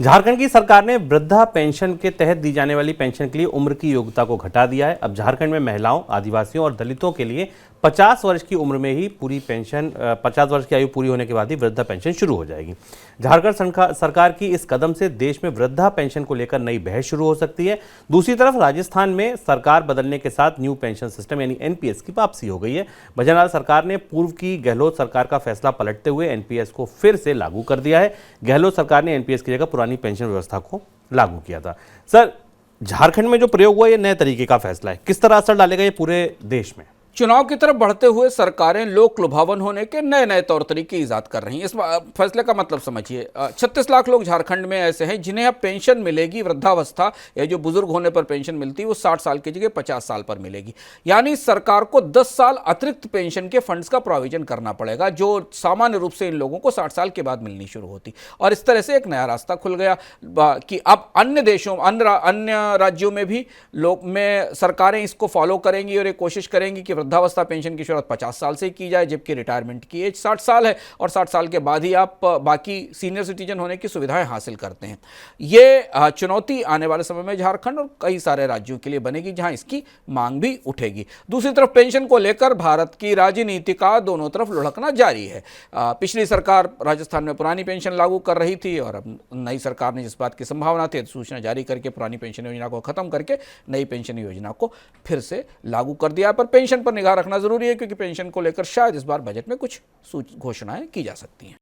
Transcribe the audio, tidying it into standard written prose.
झारखंड की सरकार ने वृद्धा पेंशन के तहत दी जाने वाली पेंशन के लिए उम्र की योग्यता को घटा दिया है। अब झारखंड में महिलाओं, आदिवासियों और दलितों के लिए 50 वर्ष की उम्र में ही पूरी पेंशन 50 वर्ष की आयु पूरी होने के बाद ही वृद्धा पेंशन शुरू हो जाएगी। झारखंड सरकार की इस कदम से देश में वृद्धा पेंशन को लेकर नई बहस शुरू हो सकती है। दूसरी तरफ राजस्थान में सरकार बदलने के साथ न्यू पेंशन सिस्टम यानी एनपीएस की वापसी हो गई है। भजनलाल सरकार ने पूर्व की गहलोत सरकार का फैसला पलटते हुए एनपीएस को फिर से लागू कर दिया है। गहलोत सरकार ने एनपीएस की जगह पुरानी पेंशन व्यवस्था को लागू किया था। सर, झारखंड में जो प्रयोग हुआ, ये नए तरीके का फैसला है, किस तरह असर डालेगा ये पूरे देश में? चुनाव की तरफ बढ़ते हुए सरकारें लोक लुभावन होने के नए नए तौर तरीके ईजाद कर रही हैं। इस फैसले का मतलब समझिए, 36 लाख लोग झारखंड में ऐसे हैं जिन्हें अब पेंशन मिलेगी। वृद्धावस्था या जो बुजुर्ग होने पर पेंशन मिलती है वो 60 साल की जगह 50 साल पर मिलेगी। यानी सरकार को 10 साल अतिरिक्त पेंशन के फंड्स का प्रोविजन करना पड़ेगा, जो सामान्य रूप से इन लोगों को 60 साल के बाद मिलनी शुरू होती। और इस तरह से एक नया रास्ता खुल गया कि अब अन्य देशों, अन्य राज्यों में भी सरकारें इसको फॉलो करेंगी और ये कोशिश करेंगी कि वृद्धावस्था पेंशन की शुरुआत 50 साल से की जाए, जबकि रिटायरमेंट की एज 60 साल है और 60 साल के बाद ही आप बाकी सीनियर सिटीजन होने की सुविधाएं हासिल करते हैं। ये चुनौती आने वाले समय में झारखंड और कई सारे राज्यों के लिए बनेगी, जहां इसकी मांग भी उठेगी। दूसरी तरफ पेंशन को लेकर भारत की राजनीति का दोनों तरफ लुढ़कना जारी है। पिछली सरकार राजस्थान में पुरानी पेंशन लागू कर रही थी और अब नई सरकार ने जिस बात की संभावना थी सूचना जारी करके पुरानी पेंशन योजना को खत्म करके नई पेंशन योजना को फिर से लागू कर दिया। पर पेंशन पर निगाह रखना जरूरी है, क्योंकि पेंशन को लेकर शायद इस बार बजट में कुछ घोषणाएं की जा सकती हैं।